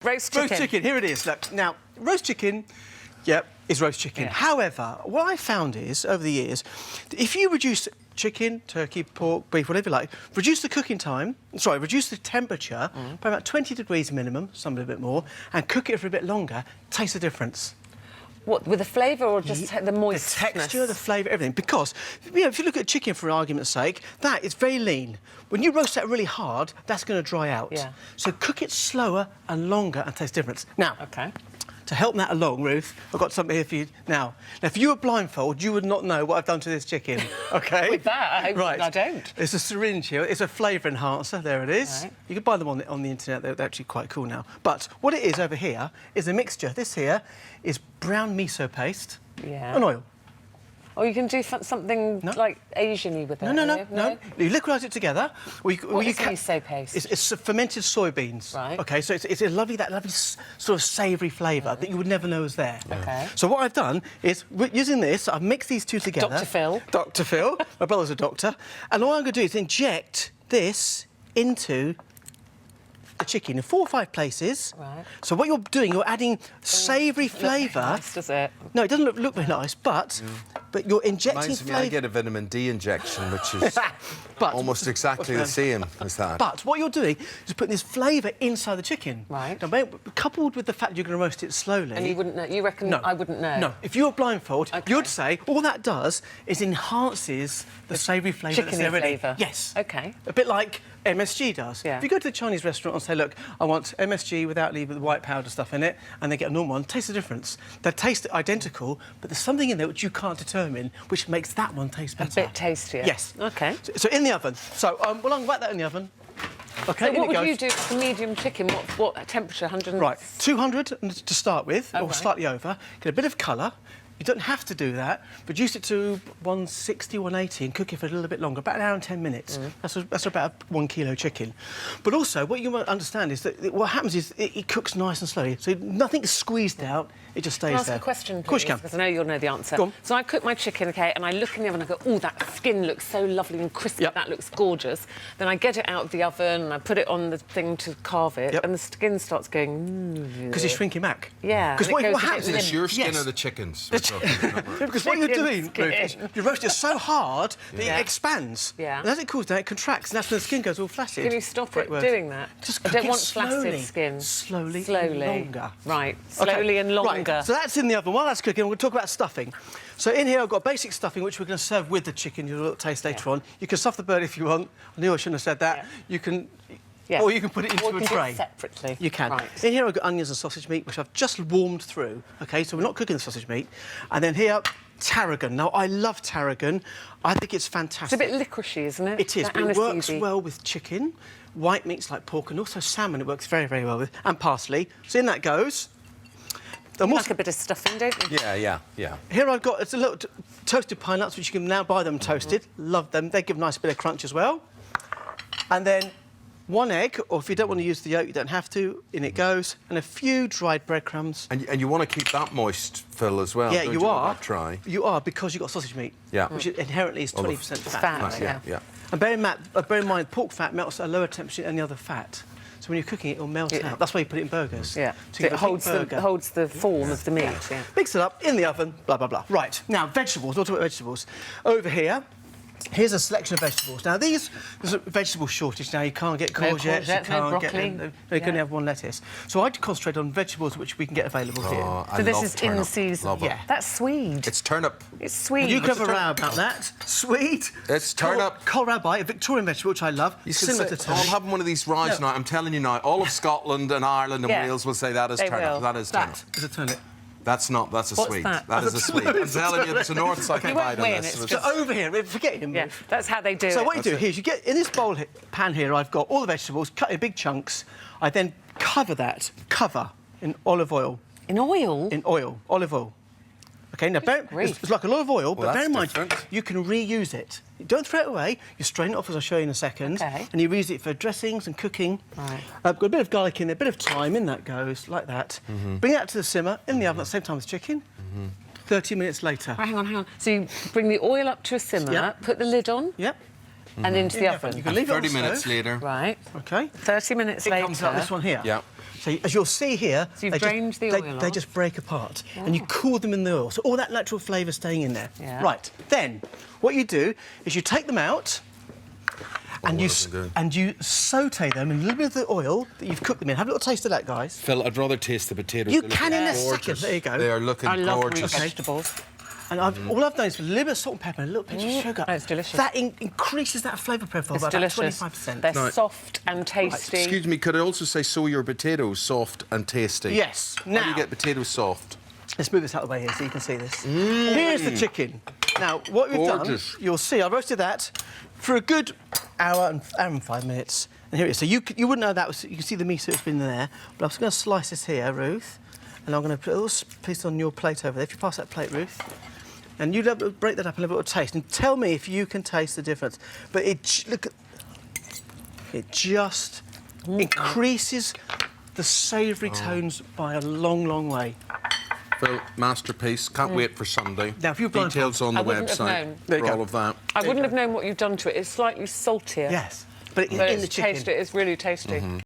Roast chicken. Roast chicken, here it is. Look, now, roast chicken, yep, is roast chicken. Yeah. However, what I found is, over the years, if you reduce chicken, turkey, pork, beef, whatever you like, reduce the cooking time, reduce the temperature by about 20 degrees minimum, some a bit more, and cook it for a bit longer, taste the difference. What, with the flavour or just the moistness? The texture, the flavour, everything. Because, you know, if you look at chicken, for argument's sake, that is very lean. When you roast that really hard, that's going to dry out. Yeah. So cook it slower and longer and taste difference. Now, OK. to help that along, Ruth, I've got something here for you now. Now, if you were blindfold, you would not know what I've done to this chicken, OK? With that, I don't. It's a syringe here. It's a flavour enhancer. There it is. Right. You can buy them on the internet. They're actually quite cool now. But what it is over here is a mixture. This here is brown miso paste and oil. Or you can do something like Asian-y with it. No. You liquidise it together. What is miso paste? It's fermented soybeans. Right. OK, so it's a lovely sort of savoury flavour that you would never know was there. OK. So what I've done is, using this, I've mixed these two together. Dr. Phil. Dr. Phil. My brother's a doctor. And all I'm going to do is inject this into the chicken in 4 or 5 places. Right. So what you're doing, you're adding savoury flavour. Nice, does it? No, it doesn't look very nice, but you're injecting flavour. I get a vitamin D injection, which is almost exactly the same as that. But what you're doing is putting this flavour inside the chicken. Right. Now, coupled with the fact you're going to roast it slowly. And you wouldn't know? You reckon I wouldn't know? No. If you were blindfold, you'd say all that does is enhances the savoury flavour that's there already. Flavour? Yes. OK. A bit like MSG does. Yeah. If you go to the Chinese restaurant and say, look, I want MSG without leaving the white powder stuff in it, and they get a normal one, taste the difference. They taste identical, but there's something in there which you can't determine, which makes that one taste better. A bit tastier. Yes. OK. So in the oven. So, well, I'm whack that in the oven. OK, so what would you do for medium chicken? What temperature? 100? Right, 200 to start with, or right. slightly over. Get a bit of colour. You don't have to do that. Reduce it to 160, 180 and cook it for a little bit longer, about an hour and 10 minutes. That's about 1 kilo chicken. But also, what you might understand is that what happens is it cooks nice and slowly. So nothing's squeezed out, it just stays there. Can I ask a question, please? Of course you can. Because I know you'll know the answer. Go on. So I cook my chicken, OK, and I look in the oven and I go, oh, that skin looks so lovely and crispy, that looks gorgeous. Then I get it out of the oven and I put it on the thing to carve it, and the skin starts going... Because it's shrinking back. Yeah. Because what happens Is is... it your skin or the chickens? Because what you're doing, Ruth, is you roast it so hard that it expands. Yeah. And as it cools down, it contracts, and that's when the skin goes all flaccid. Can you stop it doing that? Just I cook don't it want slowly. flaccid skin. Slowly. Longer. Right. Slowly and longer. Right. So that's in the oven. While that's cooking, we're going to talk about stuffing. So in here, I've got basic stuffing, which we're going to serve with the chicken. You'll taste later on. You can stuff the bird if you want. I knew I shouldn't have said that. You can... Yeah. Or you can put it into a tray. Separately. You can. Right. In here I've got onions and sausage meat, which I've just warmed through. OK, so we're not cooking the sausage meat. And then here, tarragon. Now, I love tarragon. I think it's fantastic. It's a bit licoricey, isn't it? It is, but it works well with chicken, white meats like pork, and also salmon it works very, very well with, and parsley. So in that goes. You like a bit of stuffing, don't you? Yeah. Here I've got a little toasted pine nuts, which you can now buy them toasted. Love them. They give a nice bit of crunch as well. And then 1 egg, or if you don't want to use the yolk, you don't have to. In it goes, and a few dried breadcrumbs. And you want to keep that moist, Phil, as well. Yeah, don't you are. Not dry. You are, because you've got sausage meat. Yeah. Which inherently is 20% fat. Yeah. And bear in mind, pork fat melts at a lower temperature than any other fat. So when you're cooking it, it'll melt out. That's why you put it in burgers. Yeah. So it holds the form of the meat. Yeah. Mix it up in the oven. Blah blah blah. Right now, vegetables. We'll talk about vegetables. Over here. Here's a selection of vegetables. Now, there's a vegetable shortage now. You can't get courgettes, you can't get... You can only have one lettuce. So I concentrate on vegetables which we can get available here. So this is in season? Yeah. That's Swede. It's turnip. It's Swede. You can have a row about that. Swede. It's turnip. Kohlrabi, a Victorian vegetable, which I love. Similar to turnip. I'm having one of these rows now. I'm telling you now, all of Scotland and Ireland and Wales will say that is turnip. That is turnip. That is a turnip. That's not. That's a Swede. That is a Swede. I'm telling you, there's a north side divide on this. So over here, forget him. Yeah, that's how they do it. So what you do here is you get in this pan here. I've got all the vegetables cut in big chunks. I then cover in olive oil. In oil? In oil, olive oil. OK, now it's like a lot of oil, but bear in mind you can reuse it. You don't throw it away. You strain it off, as I'll show you in a second, and you reuse it for dressings and cooking. Right. Got a bit of garlic in there, a bit of thyme. In that goes like that. Bring that to the simmer in the oven at the same time as chicken. 30 minutes later. Right, hang on. So you bring the oil up to a simmer, put the lid on. Yep. and into the oven. You can leave it on 30 the minutes stove. later. Right. OK. 30 minutes It later. comes out this one here. Yeah. So as you'll see here, So you've drained the oil they off. just break apart, and you cool them in the oil. So all that natural flavour staying in there. Yeah. Right. Then what you do is you take them out. And you sauté them in a little bit of the oil that you've cooked them in. Have a little taste of that, guys. Phil, I'd rather taste the potatoes. You They're can in a looking second. gorgeous. There you go. They are looking I love gorgeous. root vegetables. And all I've done is a little bit of salt and pepper and a little pinch of sugar. Oh, it's delicious. That increases that flavour profile It's by delicious. about 25%. They're soft and tasty. Excuse me, could I also say sow your potatoes soft and tasty? Yes. How Now, do you get potatoes soft? let's move this out of the way here so you can see this. Here's the chicken. Now, what we've Gorgeous. done, you'll see, I roasted that for a good hour and 5 minutes. And here it is. So you wouldn't know that was, you can see the miso that's been there. But I'm just going to slice this here, Ruth. And I'm going to put a little piece on your plate over there. If you pass that plate, Ruth. And you break that up and have a little taste. And tell me if you can taste the difference. But it just increases the savoury tones by a long, long way. Phil, masterpiece. Can't wait for Sunday. Now, if you've Details on the I wouldn't have website known. There you for go. all of that. I wouldn't have known what you've done to it. It's slightly saltier. Yes. But But in the it's chicken. tasty. It's really tasty.